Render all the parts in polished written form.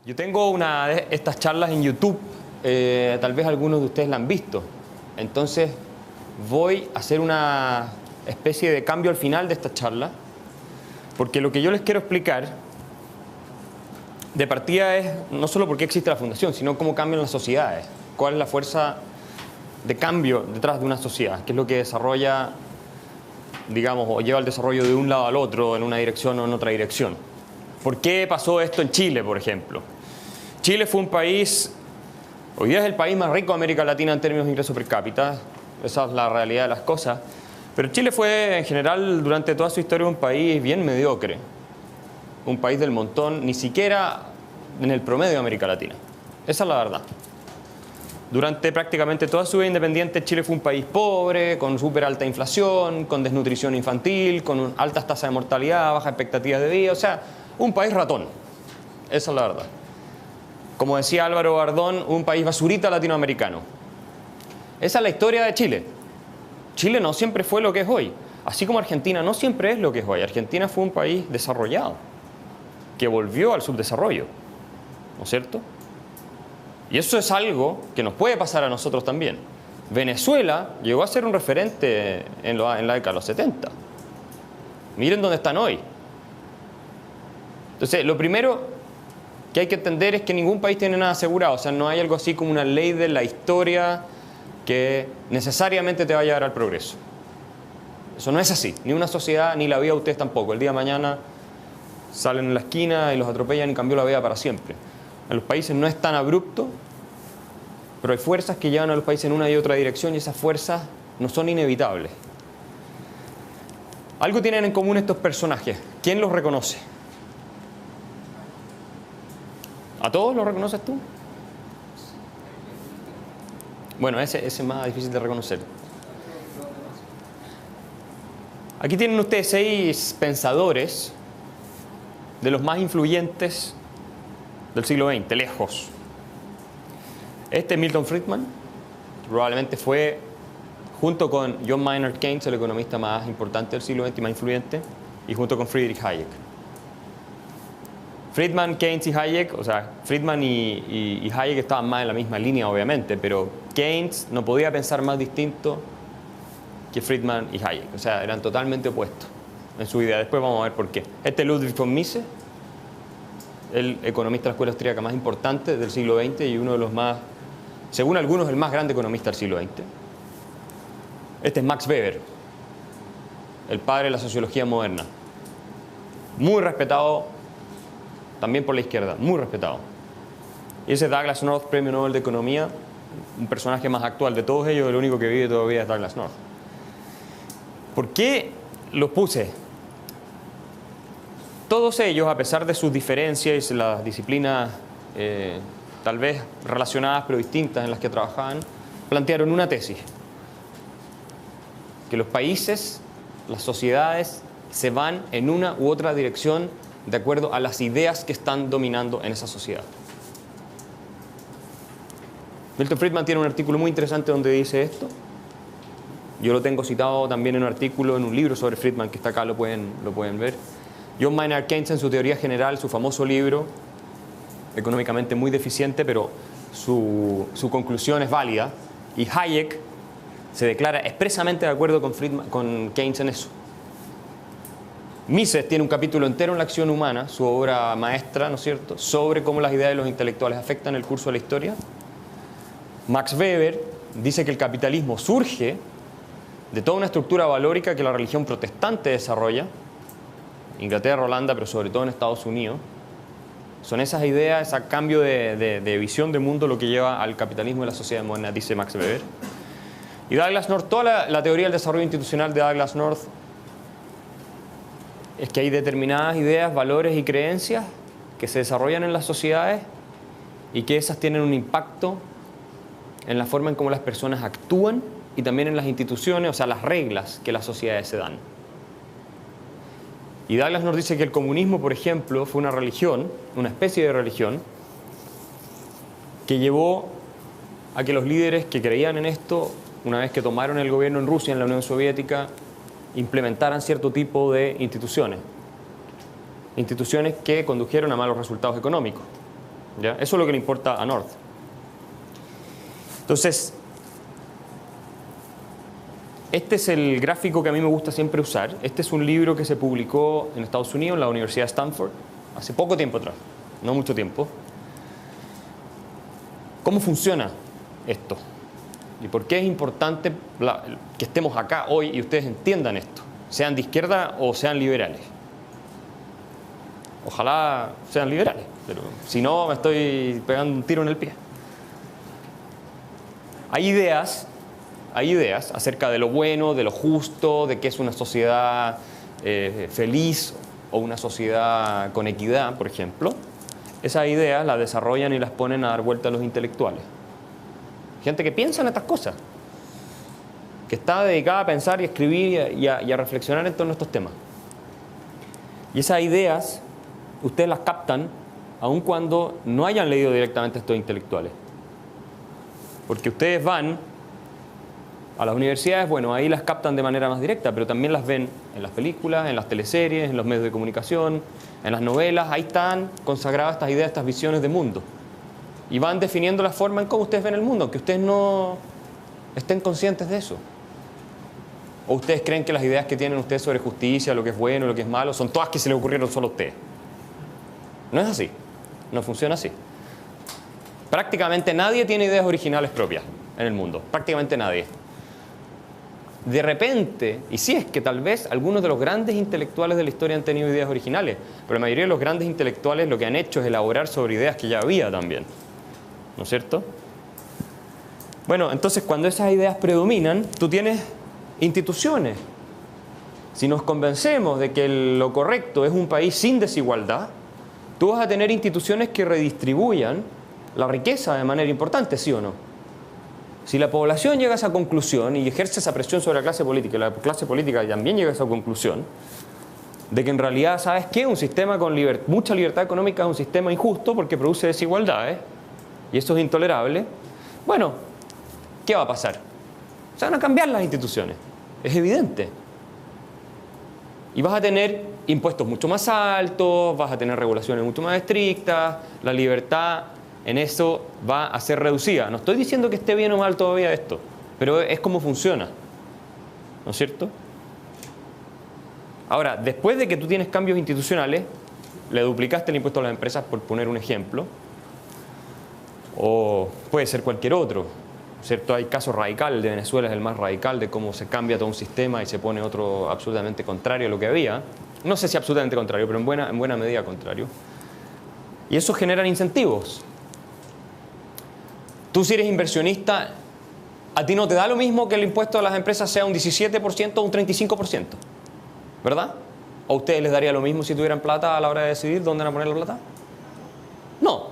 Yo tengo una de estas charlas en YouTube, tal vez algunos de ustedes la han visto. Entonces voy a hacer una especie de cambio al final de esta charla, porque lo que yo les quiero explicar de partida es no solo por qué existe la fundación, sino cómo cambian las sociedades, cuál es la fuerza de cambio detrás de una sociedad, qué es lo que desarrolla, digamos, o lleva el desarrollo de un lado al otro, en una dirección o en otra dirección. ¿Por qué pasó esto en Chile, por ejemplo? Chile fue un país, hoy día es el país más rico de América Latina en términos de ingreso per cápita, esa es la realidad de las cosas, pero Chile fue en general durante toda su historia un país bien mediocre, un país del montón, ni siquiera en el promedio de América Latina, esa es la verdad. Durante prácticamente toda su vida independiente, Chile fue un país pobre, con súper alta inflación, con desnutrición infantil, con altas tasas de mortalidad, bajas expectativas de vida, o sea, un país ratón, esa es la verdad. Como decía Álvaro Bardón, un país basurita latinoamericano. Esa es la historia de Chile. Chile no siempre fue lo que es hoy, así como Argentina no siempre es lo que es hoy. Argentina fue un país desarrollado, que volvió al subdesarrollo, ¿no es cierto? Y eso es algo que nos puede pasar a nosotros también. Venezuela llegó a ser un referente en la década de los 70. Miren dónde están hoy. Entonces, lo primero que hay que entender es que ningún país tiene nada asegurado. O sea, no hay algo así como una ley de la historia que necesariamente te va a llevar al progreso. Eso no es así. Ni una sociedad, ni la vida de ustedes tampoco. El día de mañana salen en la esquina y los atropellan y cambió la vida para siempre. En los países no es tan abrupto, pero hay fuerzas que llevan a los países en una y otra dirección y esas fuerzas no son inevitables. Algo tienen en común estos personajes. ¿Quién los reconoce? ¿A todos los reconoces tú? Bueno, ese es más difícil de reconocer. Aquí tienen ustedes 6 pensadores de los más influyentes del siglo XX, lejos. Este es Milton Friedman, probablemente fue, junto con John Maynard Keynes, el economista más importante del siglo XX y más influyente, y junto con Friedrich Hayek. Friedman, Keynes y Hayek, o sea, Friedman y Hayek estaban más en la misma línea, obviamente, pero Keynes no podía pensar más distinto que Friedman y Hayek, o sea, eran totalmente opuestos en su idea. Después vamos a ver por qué. Este es Ludwig von Mises, el economista de la escuela austríaca más importante del siglo XX y uno de los más, según algunos, el más grande economista del siglo XX. Este es Max Weber, el padre de la sociología moderna. Muy respetado también por la izquierda, muy respetado. Y ese es Douglass North, premio Nobel de Economía, un personaje más actual de todos ellos, el único que vive todavía es Douglass North. ¿Por qué los puse? Todos ellos, a pesar de sus diferencias y las disciplinas tal vez relacionadas pero distintas en las que trabajaban, plantearon una tesis: que los países, las sociedades, se van en una u otra dirección de acuerdo a las ideas que están dominando en esa sociedad. Milton Friedman tiene un artículo muy interesante donde dice esto. Yo lo tengo citado también en un artículo, en un libro sobre Friedman que está acá, lo pueden ver. John Maynard Keynes, en su teoría general, su famoso libro, económicamente muy deficiente, pero su conclusión es válida. Y Hayek se declara expresamente de acuerdo con Keynes en eso. Mises tiene un capítulo entero en La acción humana, su obra maestra, ¿no es cierto?, sobre cómo las ideas de los intelectuales afectan el curso de la historia. Max Weber dice que el capitalismo surge de toda una estructura valórica que la religión protestante desarrolla, Inglaterra, Holanda, pero sobre todo en Estados Unidos. Son esas ideas, ese cambio de visión de mundo lo que lleva al capitalismo y la sociedad moderna, dice Max Weber. Y Douglass North, toda la teoría del desarrollo institucional de Douglass North es que hay determinadas ideas, valores y creencias que se desarrollan en las sociedades y que esas tienen un impacto en la forma en cómo las personas actúan y también en las instituciones, o sea, las reglas que las sociedades se dan. Y Douglass nos dice que el comunismo, por ejemplo, fue una religión, una especie de religión, que llevó a que los líderes que creían en esto, una vez que tomaron el gobierno en Rusia, en la Unión Soviética, implementaran cierto tipo de instituciones que condujeron a malos resultados económicos. ¿Ya? Eso es lo que le importa a North. Entonces, este es el gráfico que a mí me gusta siempre usar. Este es un libro que se publicó en Estados Unidos, en la Universidad de Stanford, hace poco tiempo atrás, no mucho tiempo. ¿Cómo funciona esto? ¿Y por qué es importante que estemos acá hoy y ustedes entiendan esto? Sean de izquierda o sean liberales. Ojalá sean liberales, pero si no me estoy pegando un tiro en el pie. Hay ideas acerca de lo bueno, de lo justo, de qué es una sociedad feliz o una sociedad con equidad, por ejemplo. Esas ideas las desarrollan y las ponen a dar vuelta a los intelectuales. Gente que piensa en estas cosas, que está dedicada a pensar y a escribir y a reflexionar en torno a estos temas. Y esas ideas ustedes las captan aun cuando no hayan leído directamente a estos intelectuales. Porque ustedes van a las universidades, bueno, ahí las captan de manera más directa, pero también las ven en las películas, en las teleseries, en los medios de comunicación, en las novelas. Ahí están consagradas estas ideas, estas visiones de mundo. Y van definiendo la forma en cómo ustedes ven el mundo, aunque ustedes no estén conscientes de eso. ¿O ustedes creen que las ideas que tienen ustedes sobre justicia, lo que es bueno, lo que es malo, son todas que se les ocurrieron solo a ustedes? No es así. No funciona así. Prácticamente nadie tiene ideas originales propias en el mundo. Prácticamente nadie. De repente, y sí es que tal vez algunos de los grandes intelectuales de la historia han tenido ideas originales, pero la mayoría de los grandes intelectuales lo que han hecho es elaborar sobre ideas que ya había también. ¿No es cierto? Bueno, entonces cuando esas ideas predominan, tú tienes instituciones. Si nos convencemos de que lo correcto es un país sin desigualdad, tú vas a tener instituciones que redistribuyan la riqueza de manera importante, ¿sí o no? Si la población llega a esa conclusión y ejerce esa presión sobre la clase política, y la clase política también llega a esa conclusión, de que en realidad, ¿sabes qué? Un sistema con mucha libertad económica es un sistema injusto porque produce desigualdades, y eso es intolerable. Bueno, ¿qué va a pasar? Se van a cambiar las instituciones, es evidente. Y vas a tener impuestos mucho más altos, vas a tener regulaciones mucho más estrictas, la libertad en eso va a ser reducida. No estoy diciendo que esté bien o mal todavía esto, pero es como funciona, ¿no es cierto? Ahora, después de que tú tienes cambios institucionales, le duplicaste el impuesto a las empresas, por poner un ejemplo, o puede ser cualquier otro, ¿cierto? Hay casos radicales, el de Venezuela es el más radical de cómo se cambia todo un sistema y se pone otro absolutamente contrario a lo que había. No sé si absolutamente contrario, pero en buena medida contrario. Y eso genera incentivos. Tú, si eres inversionista, a ti no te da lo mismo que el impuesto a las empresas sea un 17% o un 35%, ¿verdad? ¿O a ustedes les daría lo mismo si tuvieran plata a la hora de decidir dónde van a poner la plata? No.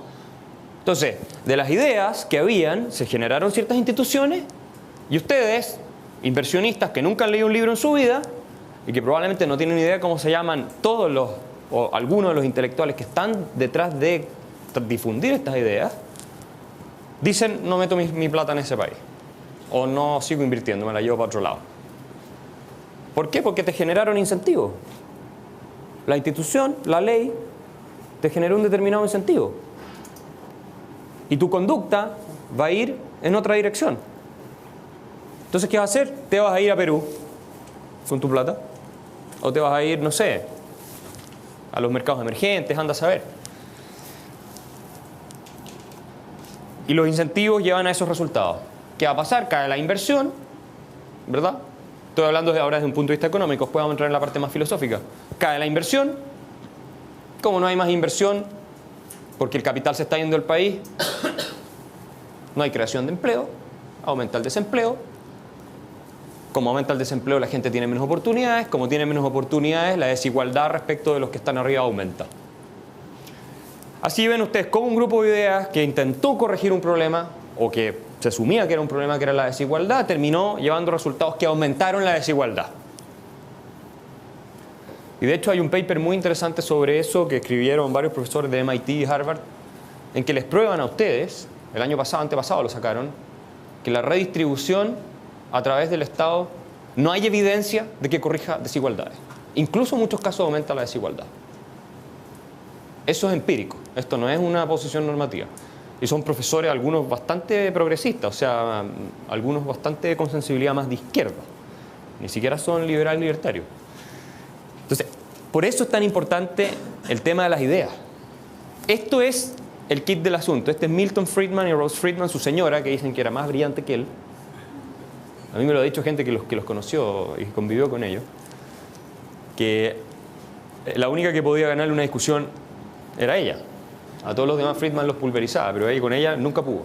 Entonces, de las ideas que habían, se generaron ciertas instituciones y ustedes, inversionistas que nunca han leído un libro en su vida y que probablemente no tienen idea cómo se llaman todos los, o algunos de los intelectuales que están detrás de difundir estas ideas, dicen, no meto mi plata en ese país. O no sigo invirtiendo, me la llevo para otro lado. ¿Por qué? Porque te generaron incentivos. La institución, la ley, te generó un determinado incentivo. Y tu conducta va a ir en otra dirección. Entonces, ¿qué vas a hacer? Te vas a ir a Perú con tu plata. O te vas a ir, no sé, a los mercados emergentes, anda a saber. Y los incentivos llevan a esos resultados. ¿Qué va a pasar? Cae la inversión, ¿verdad? Estoy hablando ahora desde un punto de vista económico, después vamos a entrar en la parte más filosófica. Cae la inversión. Como no hay más inversión, porque el capital se está yendo del país, no hay creación de empleo, aumenta el desempleo. Como aumenta el desempleo, la gente tiene menos oportunidades. Como tiene menos oportunidades, la desigualdad respecto de los que están arriba aumenta. Así ven ustedes cómo un grupo de ideas que intentó corregir un problema, o que se asumía que era un problema, que era la desigualdad, terminó llevando resultados que aumentaron la desigualdad. Y de hecho hay un paper muy interesante sobre eso que escribieron varios profesores de MIT y Harvard, en que les prueban a ustedes, el año pasado, antepasado lo sacaron, que la redistribución a través del Estado no hay evidencia de que corrija desigualdades. Incluso en muchos casos aumenta la desigualdad. Eso es empírico, esto no es una posición normativa. Y son profesores, algunos bastante progresistas, o sea, algunos bastante con sensibilidad más de izquierda. Ni siquiera son libertarios. Entonces, por eso es tan importante el tema de las ideas. Esto es el kit del asunto. Este es Milton Friedman y Rose Friedman, su señora, que dicen que era más brillante que él. A mí me lo ha dicho gente que los conoció y convivió con ellos. Que la única que podía ganarle una discusión era ella. A todos los demás Friedman los pulverizaba, pero con ella nunca pudo.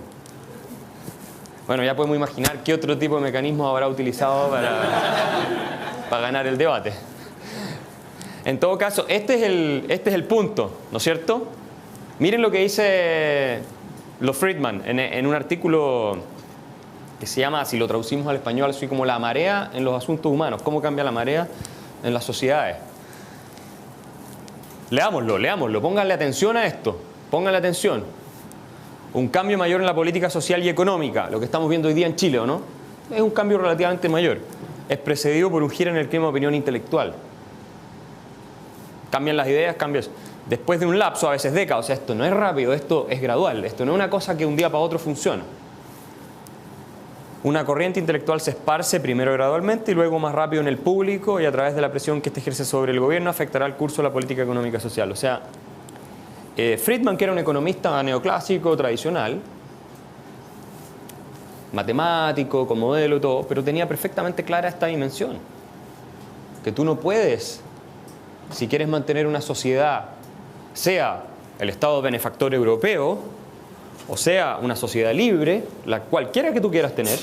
Bueno, ya podemos imaginar qué otro tipo de mecanismo habrá utilizado para ganar el debate. En todo caso, este es el punto, ¿no es cierto? Miren lo que dice los Friedman en un artículo que se llama, si lo traducimos al español, así como la marea en los asuntos humanos. ¿Cómo cambia la marea en las sociedades? Leámoslo, pónganle atención a esto. Pónganle atención. Un cambio mayor en la política social y económica, lo que estamos viendo hoy día en Chile, ¿o no? Es un cambio relativamente mayor. Es precedido por un giro en el clima de opinión intelectual. Cambian las ideas, cambian. Después de un lapso, a veces décadas, o sea, esto no es rápido, esto es gradual. Esto no es una cosa que un día para otro funciona. Una corriente intelectual se esparce primero gradualmente y luego más rápido en el público, y a través de la presión que éste ejerce sobre el gobierno afectará el curso de la política económica social. O sea, Friedman, que era un economista neoclásico, tradicional, matemático, con modelo y todo, pero tenía perfectamente clara esta dimensión. Que tú no puedes, si quieres mantener una sociedad, sea el Estado benefactor europeo, o sea una sociedad libre, cualquiera que tú quieras tener,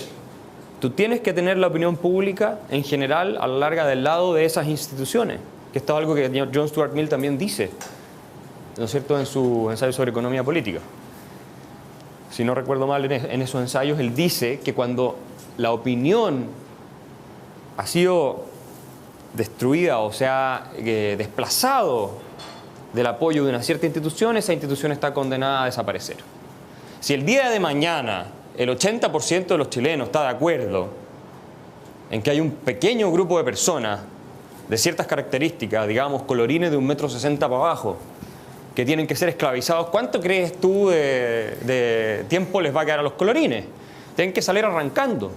tú tienes que tener la opinión pública en general a la larga del lado de esas instituciones. Que esto es algo que John Stuart Mill también dice, ¿no es cierto?, en su ensayo sobre economía política. Si no recuerdo mal, en esos ensayos él dice que cuando la opinión ha sido destruida o se ha desplazado del apoyo de una cierta institución, esa institución está condenada a desaparecer. Si el día de mañana el 80% de los chilenos está de acuerdo en que hay un pequeño grupo de personas de ciertas características, digamos colorines de 1,60 m para abajo, que tienen que ser esclavizados, ¿cuánto crees tú de tiempo les va a quedar a los colorines? Tienen que salir arrancando.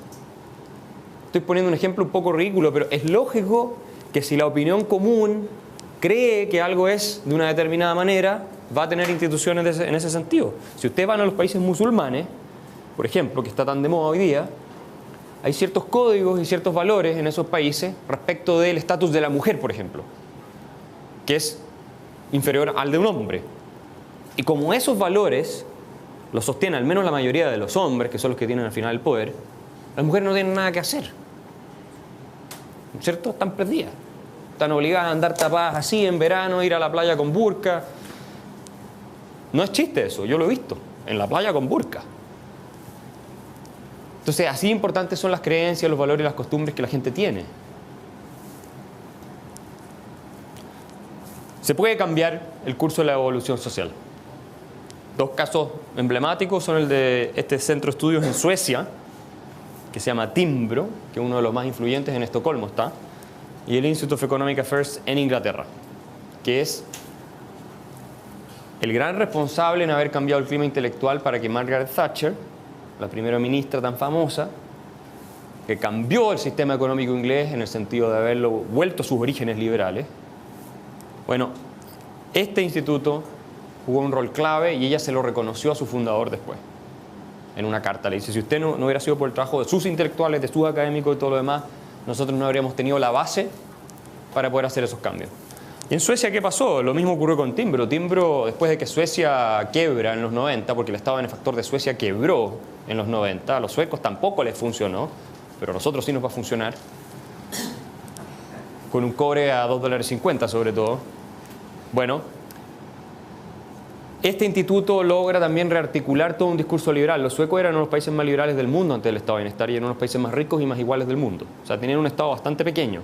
Estoy poniendo un ejemplo un poco ridículo, pero es lógico que si la opinión común cree que algo es de una determinada manera, va a tener instituciones en ese sentido. Si ustedes van a los países musulmanes, por ejemplo, que está tan de moda hoy día, hay ciertos códigos y ciertos valores en esos países respecto del estatus de la mujer, por ejemplo, que es inferior al de un hombre. Y como esos valores los sostiene al menos la mayoría de los hombres, que son los que tienen al final el poder, las mujeres no tienen nada que hacer. ¿No es cierto? Están perdidas. Están obligadas a andar tapadas así en verano, ir a la playa con burka. No es chiste eso, yo lo he visto, en la playa con burka. Entonces, así importantes son las creencias, los valores y las costumbres que la gente tiene. Se puede cambiar el curso de la evolución social. Dos casos emblemáticos son el de este centro de estudios en Suecia, que se llama Timbro, que es uno de los más influyentes en Estocolmo está, y el Institute of Economic Affairs en Inglaterra, que es el gran responsable en haber cambiado el clima intelectual para que Margaret Thatcher, la primera ministra tan famosa, que cambió el sistema económico inglés en el sentido de haberlo vuelto a sus orígenes liberales. Bueno, este instituto jugó un rol clave y ella se lo reconoció a su fundador después. En una carta le dice, si usted no hubiera sido por el trabajo de sus intelectuales, de sus académicos y todo lo demás, nosotros no habríamos tenido la base para poder hacer esos cambios. ¿Y en Suecia qué pasó? Lo mismo ocurrió con Timbro. Timbro, después de que Suecia quiebra en los 90, porque el Estado benefactor de Suecia quebró en los 90, a los suecos tampoco les funcionó, pero a nosotros sí nos va a funcionar, con un cobre a $2.50 sobre todo. Bueno, este instituto logra también rearticular todo un discurso liberal. Los suecos eran uno de los países más liberales del mundo antes del Estado de bienestar y eran uno de los países más ricos y más iguales del mundo. O sea, tenían un Estado bastante pequeño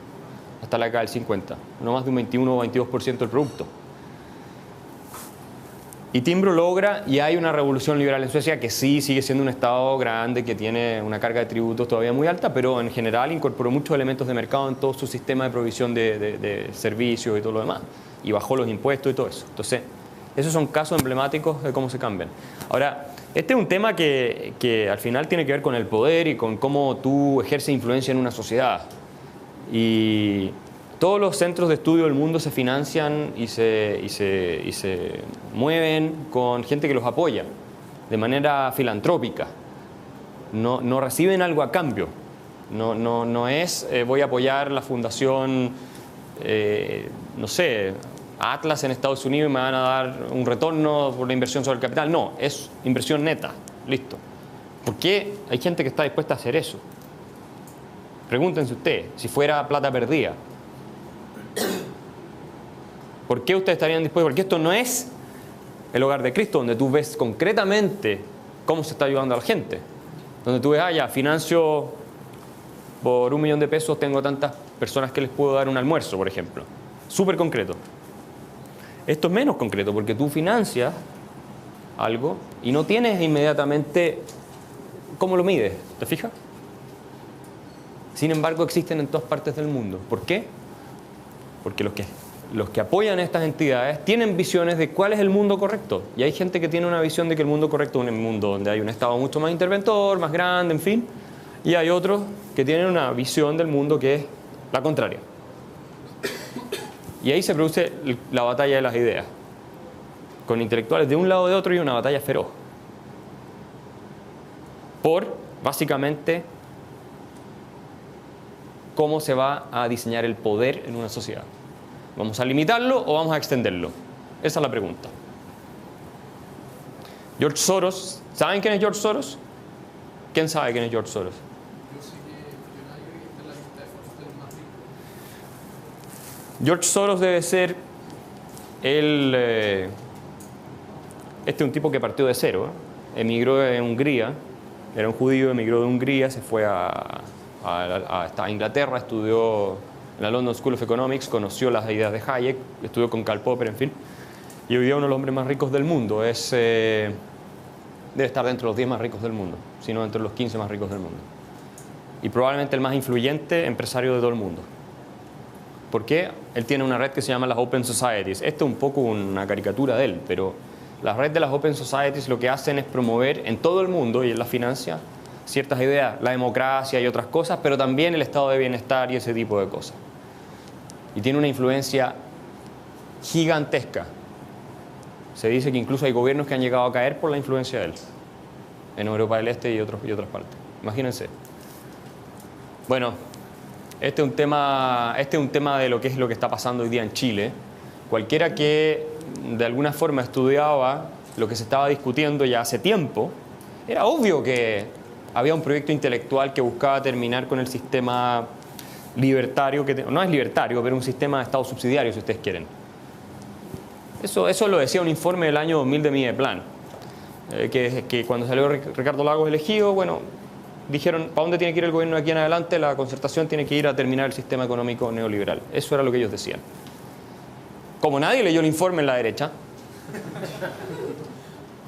hasta la década del 50, no más de un 21 o 22% del producto. Y Timbro logra, y hay una revolución liberal en Suecia que sí sigue siendo un Estado grande, que tiene una carga de tributos todavía muy alta, pero en general incorporó muchos elementos de mercado en todo su sistema de provisión de servicios y todo lo demás. Y bajó los impuestos y todo eso. Entonces, Esos son casos emblemáticos de cómo se cambian. Ahora, este es un tema que al final tiene que ver con el poder y con cómo tú ejerces influencia en una sociedad. Y todos los centros de estudio del mundo se financian y se mueven con gente que los apoya de manera filantrópica. No reciben algo a cambio. No es voy a apoyar la fundación, no sé, Atlas en Estados Unidos y me van a dar un retorno por la inversión sobre el capital. No, es inversión neta. Listo. ¿Por qué hay gente que está dispuesta a hacer eso? Pregúntense ustedes, si fuera plata perdida. ¿Por qué ustedes estarían dispuestos? Porque esto no es el hogar de Cristo, donde tú ves concretamente cómo se está ayudando a la gente. Donde tú ves, ya, financio por $1.000.000, tengo tantas personas que les puedo dar un almuerzo, por ejemplo. Súper concreto. Esto es menos concreto, porque tú financias algo y no tienes inmediatamente cómo lo mides, ¿te fijas? Sin embargo, existen en todas partes del mundo. ¿Por qué? Porque los que apoyan a estas entidades tienen visiones de cuál es el mundo correcto. Y hay gente que tiene una visión de que el mundo correcto es un mundo donde hay un Estado mucho más interventor, más grande, en fin. Y hay otros que tienen una visión del mundo que es la contraria. Y ahí se produce la batalla de las ideas, con intelectuales de un lado o de otro y una batalla feroz. Por, básicamente, cómo se va a diseñar el poder en una sociedad. ¿Vamos a limitarlo o vamos a extenderlo? Esa es la pregunta. George Soros, ¿saben quién es George Soros? ¿Quién sabe quién es George Soros? George Soros debe ser este es un tipo que partió de cero, emigró de Hungría, era un judío, emigró de Hungría, se fue a Inglaterra, estudió en la London School of Economics, conoció las ideas de Hayek, estudió con Karl Popper, en fin, y hoy día uno de los hombres más ricos del mundo, debe estar dentro de los 10 más ricos del mundo, si no dentro de los 15 más ricos del mundo, y probablemente el más influyente empresario de todo el mundo. ¿Por qué? Él tiene una red que se llama las Open Societies. Esto es un poco una caricatura de él, pero la red de las Open Societies lo que hacen es promover en todo el mundo y en la financia ciertas ideas, la democracia y otras cosas, pero también el estado de bienestar y ese tipo de cosas. Y tiene una influencia gigantesca. Se dice que incluso hay gobiernos que han llegado a caer por la influencia de él, en Europa del Este y otras partes. Imagínense. Bueno, este es un tema de lo que está pasando hoy día en Chile. Cualquiera que de alguna forma estudiaba lo que se estaba discutiendo ya hace tiempo, era obvio que había un proyecto intelectual que buscaba terminar con el sistema libertario, que no es libertario, pero un sistema de Estado subsidiario, si ustedes quieren. Eso lo decía un informe del año 2000 de Mideplan, que cuando salió Ricardo Lagos elegido, bueno, dijeron, ¿para dónde tiene que ir el gobierno de aquí en adelante? La concertación tiene que ir a terminar el sistema económico neoliberal. Eso era lo que ellos decían. Como nadie leyó el informe en la derecha,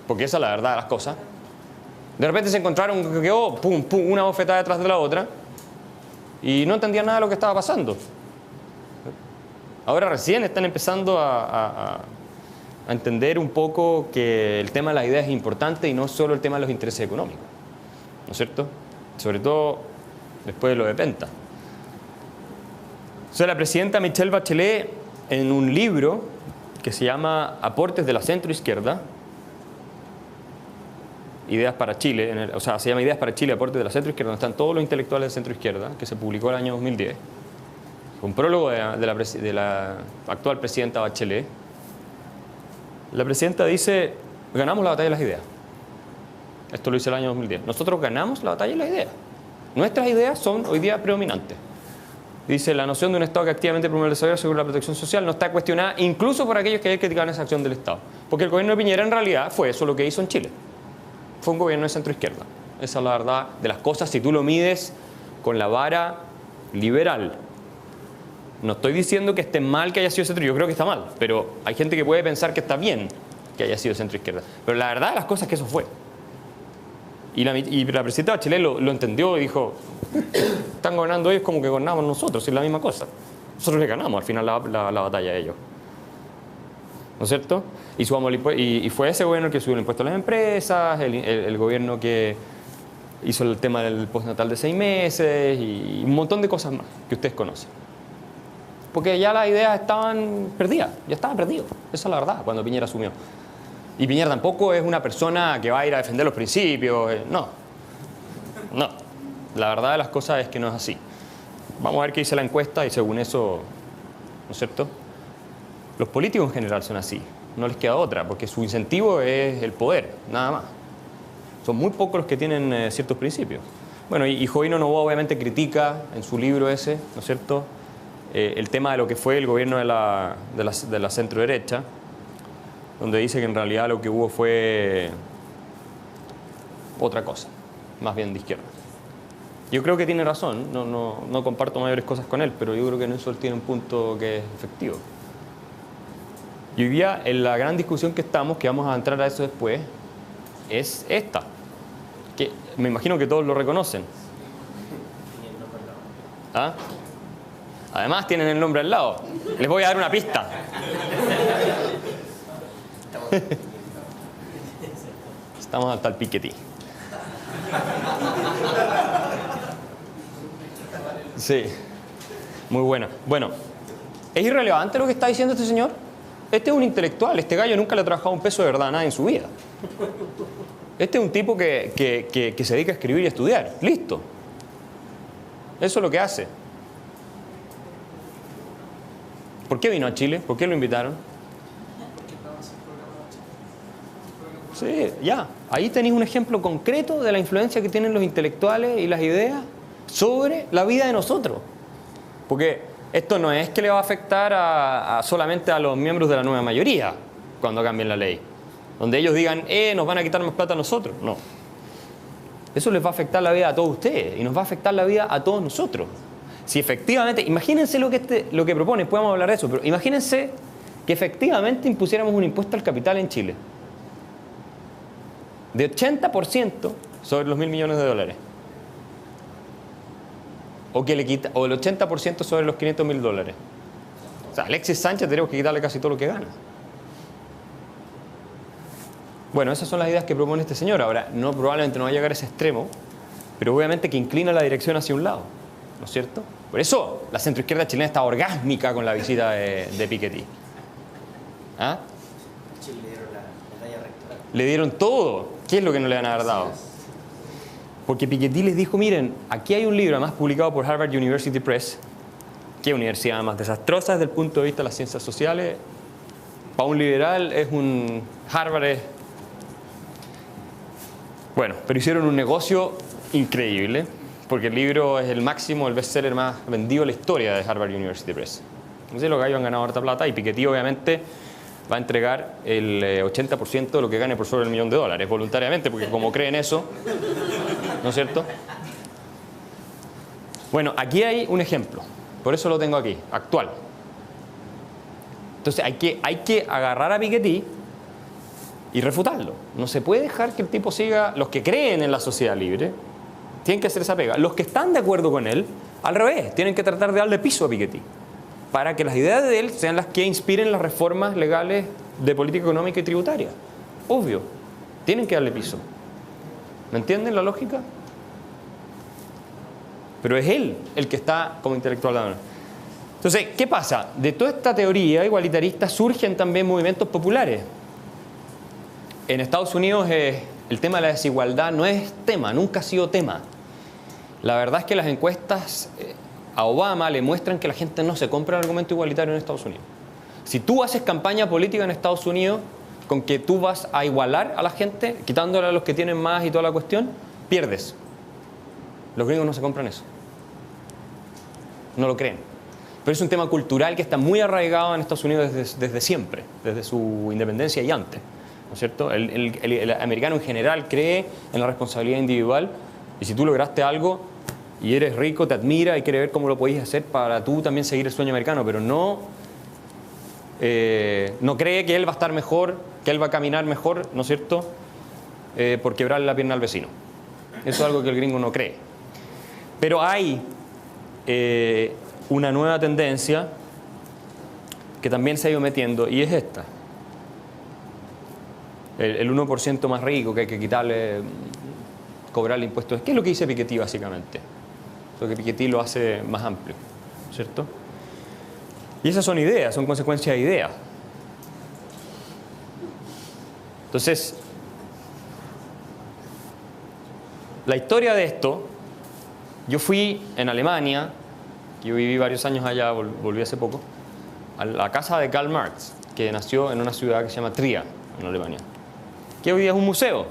porque esa es la verdad de las cosas, de repente se encontraron que quedó una bofetada detrás de la otra y no entendían nada de lo que estaba pasando. Ahora recién están empezando a entender un poco que el tema de las ideas es importante y no solo el tema de los intereses económicos, ¿no es cierto? Sobre todo después de lo de Penta. O sea, la presidenta Michelle Bachelet, en un libro que se llama Aportes de la centroizquierda, Ideas para Chile, se llama Ideas para Chile, Aportes de la centroizquierda, donde están todos los intelectuales de centroizquierda, que se publicó el año 2010, un prólogo de la actual presidenta Bachelet. La presidenta dice, ganamos la batalla de las ideas. Esto lo hice el año 2010. Nosotros ganamos la batalla de las ideas. Nuestras ideas son hoy día predominantes. Dice, la noción de un Estado que activamente promueve el desarrollo según la protección social no está cuestionada incluso por aquellos que ayer criticaban esa acción del Estado. Porque el gobierno de Piñera en realidad fue eso lo que hizo en Chile. Fue un gobierno de centroizquierda. Esa es la verdad de las cosas si tú lo mides con la vara liberal. No estoy diciendo que esté mal que haya sido centro, yo creo que está mal, pero hay gente que puede pensar que está bien que haya sido centroizquierda. Pero la verdad de las cosas es que eso fue. Y la presidenta Bachelet lo entendió y dijo, están gobernando ellos como que gobernamos nosotros, es la misma cosa. Nosotros les ganamos al final la batalla a ellos. ¿no es cierto? Y fue ese gobierno el que subió el impuesto a las empresas, el gobierno que hizo el tema del postnatal de 6 meses y un montón de cosas más que ustedes conocen. Porque ya las ideas estaban perdidas, ya estaba perdido. Esa es la verdad, cuando Piñera asumió. Y Piñera tampoco es una persona que va a ir a defender los principios, no. No, la verdad de las cosas es que no es así. Vamos a ver qué dice la encuesta y según eso, ¿no es cierto? Los políticos en general son así, no les queda otra, porque su incentivo es el poder, nada más. Son muy pocos los que tienen ciertos principios. Bueno, y Jovino Novoa obviamente critica en su libro ese, ¿no es cierto?, el tema de lo que fue el gobierno de la centro-derecha, donde dice que en realidad lo que hubo fue otra cosa, más bien de izquierda. Yo creo que tiene razón, no comparto mayores cosas con él, pero yo creo que en eso él tiene un punto que es efectivo. Y hoy día, en la gran discusión que estamos, que vamos a entrar a eso después, es esta, que me imagino que todos lo reconocen. ¿Ah? Además tienen el nombre al lado. Les voy a dar una pista. Estamos hasta el Piketty. Sí, muy buena. Bueno, ¿es irrelevante lo que está diciendo este señor? Este es un intelectual, este gallo nunca le ha trabajado un peso de verdad a nada en su vida. Este es un tipo que se dedica a escribir y a estudiar. Listo. Eso es lo que hace. ¿Por qué vino a Chile? ¿Por qué lo invitaron? Sí, ya. Ahí tenéis un ejemplo concreto de la influencia que tienen los intelectuales y las ideas sobre la vida de nosotros. Porque esto no es que le va a afectar solamente a los miembros de la nueva mayoría cuando cambien la ley. Donde ellos digan, nos van a quitar más plata a nosotros. No. Eso les va a afectar la vida a todos ustedes y nos va a afectar la vida a todos nosotros. Si efectivamente, imagínense lo que propone, podemos hablar de eso, pero imagínense que efectivamente impusiéramos un impuesto al capital en Chile de 80% sobre los $1.000 millones. O el 80% sobre los $500.000. O sea, Alexis Sánchez tenemos que quitarle casi todo lo que gana. Bueno, esas son las ideas que propone este señor. Ahora, probablemente no va a llegar a ese extremo, pero obviamente que inclina la dirección hacia un lado, ¿no es cierto? Por eso la centroizquierda chilena está orgásmica con la visita de Piketty. ¿Ah? Chile le dieron la medalla rectoral. Le dieron todo. ¿Qué es lo que no le van a haber dado? Porque Piketty les dijo, miren, aquí hay un libro, además publicado por Harvard University Press, que universidad más desastrosa desde el punto de vista de las ciencias sociales. Para un liberal es un... Harvard es... Bueno, pero hicieron un negocio increíble, porque el libro es el máximo, el bestseller más vendido en la historia de Harvard University Press. Entonces los gallos han ganado harta plata y Piketty obviamente va a entregar el 80% de lo que gane por sobre $1 millón voluntariamente, porque como creen eso, ¿no es cierto? Bueno, aquí hay un ejemplo, por eso lo tengo aquí, actual. Entonces hay que agarrar a Piketty y refutarlo. No se puede dejar que el tipo siga. Los que creen en la sociedad libre tienen que hacer esa pega. Los que están de acuerdo con él, al revés, tienen que tratar de darle piso a Piketty para que las ideas de él sean las que inspiren las reformas legales de política económica y tributaria. Obvio, tienen que darle piso. ¿Me entienden la lógica? Pero es él el que está como intelectual ahora. Entonces, ¿qué pasa? De toda esta teoría igualitarista surgen también movimientos populares. En Estados Unidos el tema de la desigualdad no es tema, nunca ha sido tema. La verdad es que las encuestas a Obama le muestran que la gente no se compra el argumento igualitario en Estados Unidos. Si tú haces campaña política en Estados Unidos con que tú vas a igualar a la gente, quitándole a los que tienen más y toda la cuestión, pierdes. Los gringos no se compran eso. No lo creen. Pero es un tema cultural que está muy arraigado en Estados Unidos desde siempre, desde su independencia y antes. ¿No es cierto? El americano en general cree en la responsabilidad individual y si tú lograste algo y eres rico, te admira y quiere ver cómo lo podéis hacer para tú también seguir el sueño americano, pero no cree que él va a estar mejor, que él va a caminar mejor, ¿no es cierto?, por quebrarle la pierna al vecino. Eso es algo que el gringo no cree. Pero hay una nueva tendencia que también se ha ido metiendo y es esta. el 1% más rico que hay que quitarle, cobrarle impuestos. ¿Qué es lo que dice Piketty básicamente? Lo que Piketty lo hace más amplio, ¿cierto? Y esas son ideas, son consecuencias de ideas. Entonces, la historia de esto, yo fui en Alemania, yo viví varios años allá, volví hace poco, a la casa de Karl Marx, que nació en una ciudad que se llama Trier, en Alemania, que hoy día es un museo.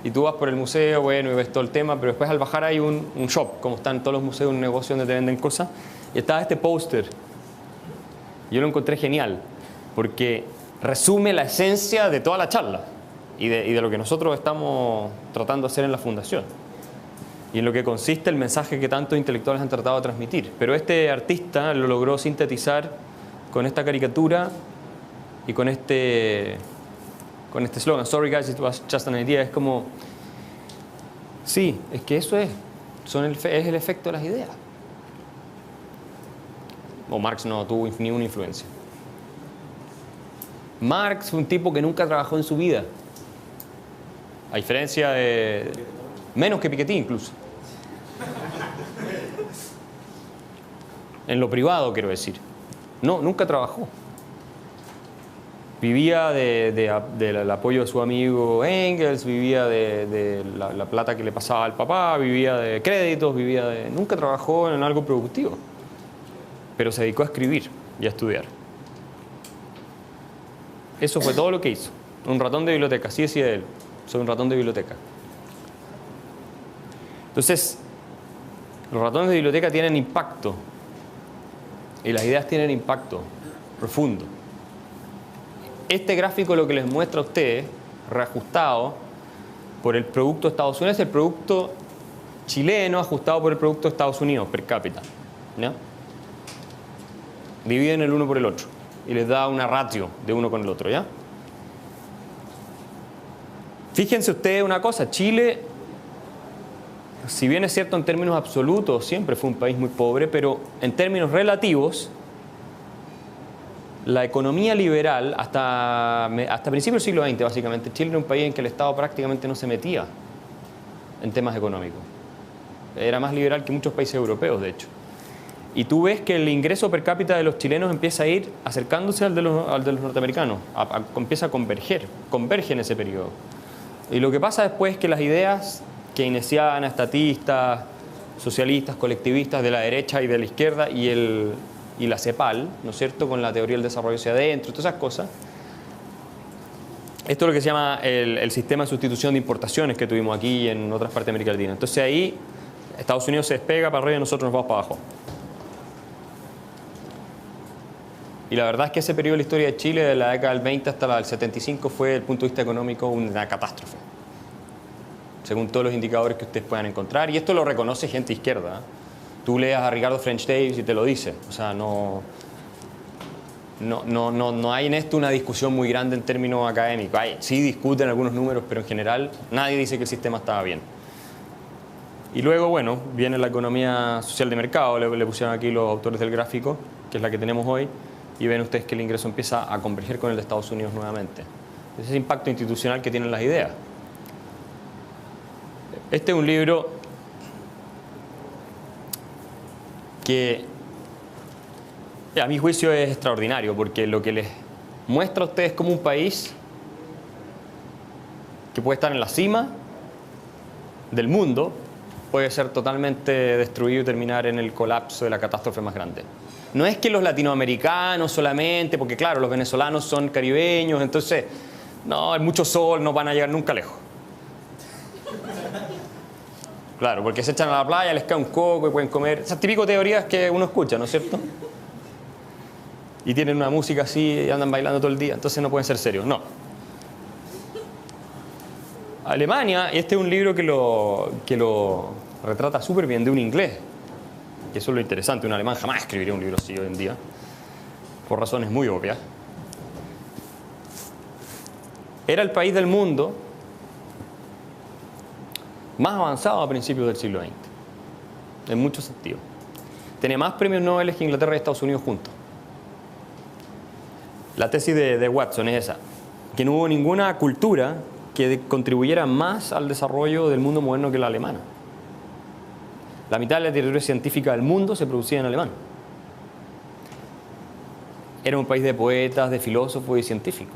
Y tú vas por el museo, bueno, y ves todo el tema, pero después al bajar hay un shop, como están todos los museos, un negocio donde te venden cosas, y estaba este póster. Yo lo encontré genial, porque resume la esencia de toda la charla y de lo que nosotros estamos tratando de hacer en la fundación. Y en lo que consiste el mensaje que tantos intelectuales han tratado de transmitir. Pero este artista lo logró sintetizar con esta caricatura y con este slogan, "Sorry guys, it was just an idea". Es como, sí, es que eso es el efecto de las ideas. O Marx no tuvo ni una influencia. Marx fue un tipo que nunca trabajó en su vida. A diferencia de... menos que Piketty incluso. En lo privado, quiero decir. No, nunca trabajó. Vivía del apoyo de su amigo Engels, vivía de la plata que le pasaba al papá, vivía de créditos, nunca trabajó en algo productivo. Pero se dedicó a escribir y a estudiar. Eso fue todo lo que hizo. Un ratón de biblioteca, así decía él. Soy un ratón de biblioteca. Entonces, los ratones de biblioteca tienen impacto. Y las ideas tienen impacto profundo. Este gráfico lo que les muestra a ustedes, reajustado por el producto de Estados Unidos, es el producto chileno ajustado por el producto de Estados Unidos per cápita. ¿Ya? Dividen el uno por el otro y les da una ratio de uno con el otro, ¿ya? Fíjense ustedes una cosa, Chile, si bien es cierto en términos absolutos, siempre fue un país muy pobre, pero en términos relativos, la economía liberal, hasta principios del siglo XX, básicamente, Chile era un país en que el Estado prácticamente no se metía en temas económicos. Era más liberal que muchos países europeos, de hecho. Y tú ves que el ingreso per cápita de los chilenos empieza a ir acercándose al de los norteamericanos, empieza a converge en ese periodo. Y lo que pasa después es que las ideas keynesianas, estatistas, socialistas, colectivistas de la derecha y de la izquierda y la CEPAL, ¿no es cierto?, con la teoría del desarrollo hacia adentro, todas esas cosas. Esto es lo que se llama el sistema de sustitución de importaciones que tuvimos aquí y en otras partes de América Latina. Entonces ahí Estados Unidos se despega para arriba y nosotros nos vamos para abajo. Y la verdad es que ese periodo de la historia de Chile, de la década del 20 hasta la del 75, fue, desde el punto de vista económico, una catástrofe. Según todos los indicadores que ustedes puedan encontrar. Y esto lo reconoce gente izquierda, ¿eh? Tú leas a Ricardo French Davis y te lo dice. O sea, no hay en esto una discusión muy grande en términos académicos. Sí discuten algunos números, pero en general nadie dice que el sistema estaba bien. Y luego, bueno, viene la economía social de mercado, le pusieron aquí los autores del gráfico, que es la que tenemos hoy, y ven ustedes que el ingreso empieza a converger con el de Estados Unidos nuevamente. Ese es el impacto institucional que tienen las ideas. Este es un libro que a mi juicio es extraordinario, porque lo que les muestra a ustedes como un país que puede estar en la cima del mundo, puede ser totalmente destruido y terminar en el colapso de la catástrofe más grande. No es que los latinoamericanos solamente, porque claro, los venezolanos son caribeños, entonces, no, hay mucho sol, no van a llegar nunca lejos. Claro, porque se echan a la playa, les cae un coco y pueden comer. Esas típicas teorías que uno escucha, ¿no es cierto? Y tienen una música así y andan bailando todo el día, entonces no pueden ser serios. No. Alemania, este es un libro que lo retrata súper bien, de un inglés. Que eso es lo interesante, un alemán jamás escribiría un libro así hoy en día, por razones muy obvias. Era el país del mundo más avanzado a principios del siglo XX, en muchos sentidos. Tenía más premios Nobel que Inglaterra y Estados Unidos juntos. La tesis de Watson es esa. que no hubo ninguna cultura que contribuyera más al desarrollo del mundo moderno que la alemana. La mitad de la literatura científica del mundo se producía en alemán. Era un país de poetas, de filósofos y científicos.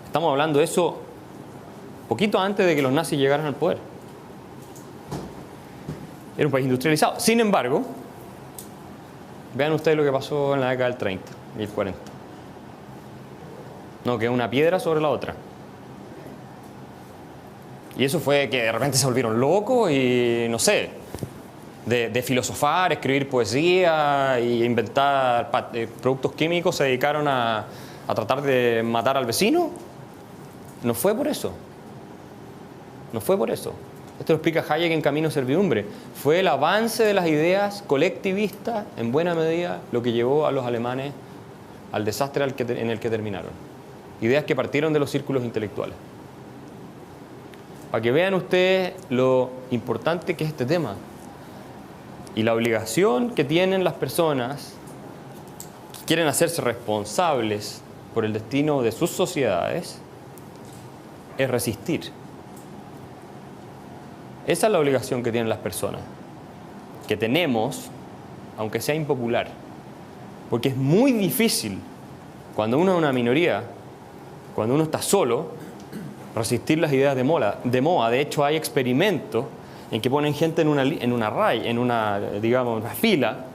Estamos hablando de eso poquito antes de que los nazis llegaran al poder. Era un país industrializado. Sin embargo, vean ustedes lo que pasó en la década del 30 y el 40. No, que una piedra sobre la otra. Y eso fue que de repente se volvieron locos y, no sé, de filosofar, escribir poesía e inventar productos químicos, se dedicaron a tratar de matar al vecino. No fue por eso. No fue por eso. Esto lo explica Hayek en Camino a Servidumbre. Fue el avance de las ideas colectivistas, en buena medida, lo que llevó a los alemanes al desastre en el que terminaron. Ideas que partieron de los círculos intelectuales. Para que vean ustedes lo importante que es este tema y la obligación que tienen las personas que quieren hacerse responsables por el destino de sus sociedades es resistir. Esa es la obligación que tienen las personas, que tenemos, aunque sea impopular, porque es muy difícil cuando uno es una minoría, cuando uno está solo, resistir las ideas de moda. De hecho, hay experimentos en que ponen gente en una fila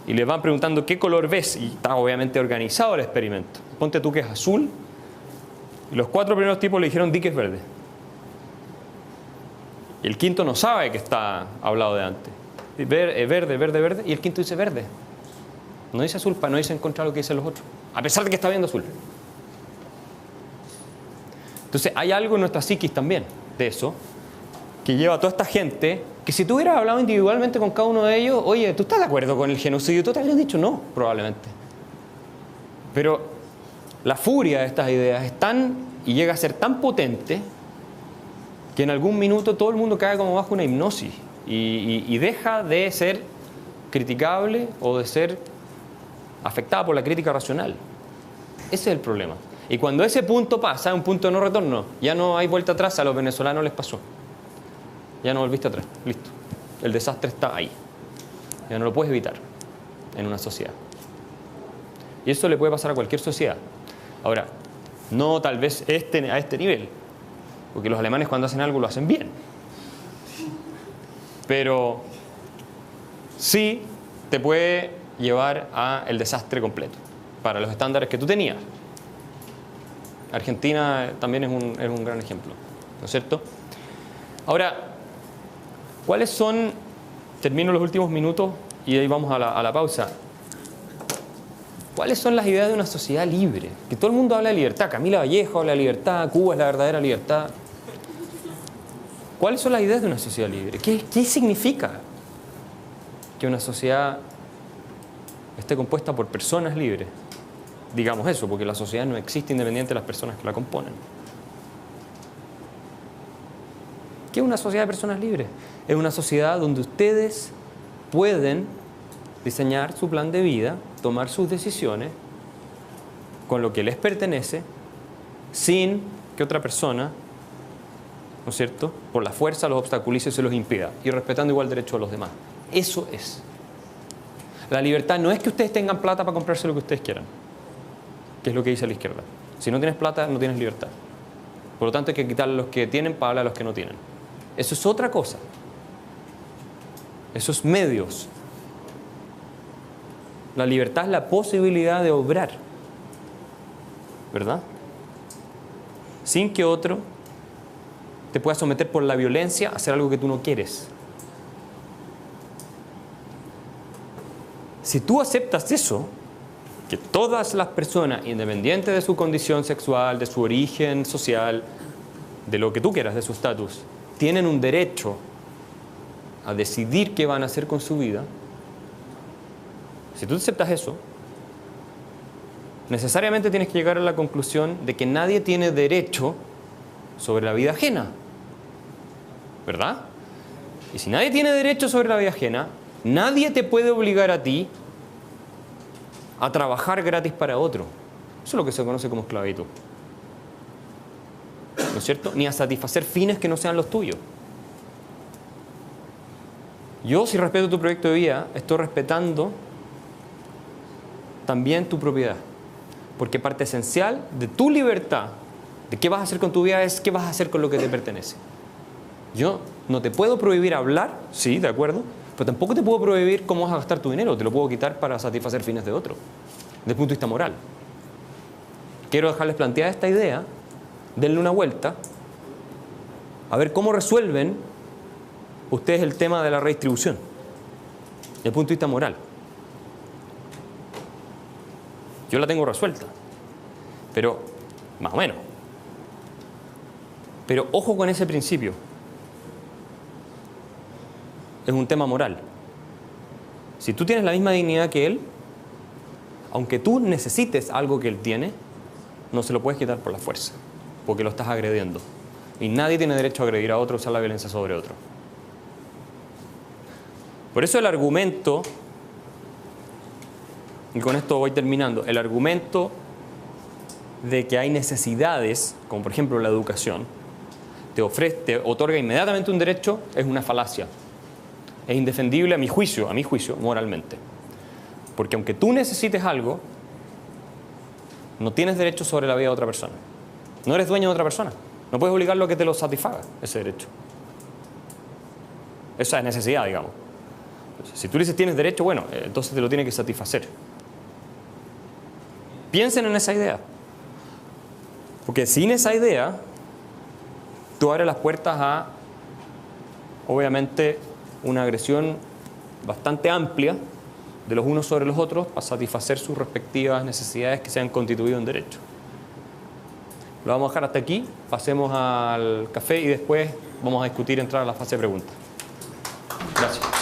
y les van preguntando qué color ves, y está obviamente organizado el experimento. Ponte tú que es azul, y los 4 primeros tipos le dijeron di que es verde. Y el quinto no sabe que está hablado de antes. Verde, y el quinto dice verde. No dice azul, para no irse en contra de lo que dicen los otros, a pesar de que está viendo azul. Entonces hay algo en nuestra psiquis también de eso, que lleva a toda esta gente, que si tú hubieras hablado individualmente con cada uno de ellos, oye, ¿tú estás de acuerdo con el genocidio? Tú te habrías dicho no, probablemente. Pero la furia de estas ideas es tan, y llega a ser tan potente, que en algún minuto todo el mundo cae como bajo una hipnosis y deja de ser criticable o de ser afectada por la crítica racional. Ese es el problema. Y cuando ese punto pasa, un punto de no retorno, ya no hay vuelta atrás. A los venezolanos les pasó. Ya no volviste atrás. Listo. El desastre está ahí. Ya no lo puedes evitar en una sociedad. Y eso le puede pasar a cualquier sociedad. Ahora, no tal vez a este nivel. Porque los alemanes cuando hacen algo lo hacen bien. Pero sí te puede llevar al desastre completo. Para los estándares que tú tenías. Argentina también es un gran ejemplo, ¿no es cierto? Ahora, ¿cuáles son? Termino los últimos minutos y ahí vamos a la pausa. ¿Cuáles son las ideas de una sociedad libre? Que todo el mundo habla de libertad. Camila Vallejo habla de libertad, Cuba es la verdadera libertad. ¿Cuáles son las ideas de una sociedad libre? ¿Qué significa que una sociedad esté compuesta por personas libres? Digamos eso, porque la sociedad no existe independiente de las personas que la componen. ¿Qué es una sociedad de personas libres? Es una sociedad donde ustedes pueden diseñar su plan de vida, tomar sus decisiones con lo que les pertenece, sin que otra persona, ¿no es cierto?, por la fuerza los obstaculice y se los impida, y respetando igual derecho a los demás. Eso es. La libertad no es que ustedes tengan plata para comprarse lo que ustedes quieran, que es lo que dice la izquierda. Si no tienes plata, no tienes libertad. Por lo tanto, hay que quitarle a los que tienen para darle a los que no tienen. Eso es otra cosa. Esos medios. La libertad es la posibilidad de obrar, ¿verdad? Sin que otro te pueda someter por la violencia a hacer algo que tú no quieres. Si tú aceptas eso, que todas las personas, independiente de su condición sexual, de su origen social, de lo que tú quieras, de su estatus, tienen un derecho a decidir qué van a hacer con su vida, si tú aceptas eso, necesariamente tienes que llegar a la conclusión de que nadie tiene derecho sobre la vida ajena, ¿verdad? Y si nadie tiene derecho sobre la vida ajena, nadie te puede obligar a ti a trabajar gratis para otro. Eso es lo que se conoce como esclavitud. ¿No es cierto? Ni a satisfacer fines que no sean los tuyos. Yo, si respeto tu proyecto de vida, estoy respetando también tu propiedad. Porque parte esencial de tu libertad, de qué vas a hacer con tu vida, es qué vas a hacer con lo que te pertenece. Yo no te puedo prohibir hablar, sí, de acuerdo, pero tampoco te puedo prohibir cómo vas a gastar tu dinero. Te lo puedo quitar para satisfacer fines de otro, desde el punto de vista moral. Quiero dejarles planteada esta idea, denle una vuelta, a ver cómo resuelven ustedes el tema de la redistribución, desde el punto de vista moral. Yo la tengo resuelta, pero más o menos. Pero ojo con ese principio. Es un tema moral. Si tú tienes la misma dignidad que él, aunque tú necesites algo que él tiene, no se lo puedes quitar por la fuerza, porque lo estás agrediendo. Y nadie tiene derecho a agredir a otro o usar la violencia sobre otro. Por eso el argumento, y con esto voy terminando, el argumento de que hay necesidades, como por ejemplo la educación, te otorga inmediatamente un derecho, es una falacia. Es indefendible a mi juicio, moralmente. Porque aunque tú necesites algo, no tienes derecho sobre la vida de otra persona. No eres dueño de otra persona. No puedes obligarlo a que te lo satisfaga, ese derecho. Esa es necesidad, digamos. Si tú dices tienes derecho, bueno, entonces te lo tiene que satisfacer. Piensen en esa idea. Porque sin esa idea, tú abres las puertas a, obviamente, una agresión bastante amplia de los unos sobre los otros para satisfacer sus respectivas necesidades que se han constituido en derecho. Lo vamos a dejar hasta aquí, pasemos al café y después vamos a discutir, entrar a la fase de preguntas. Gracias.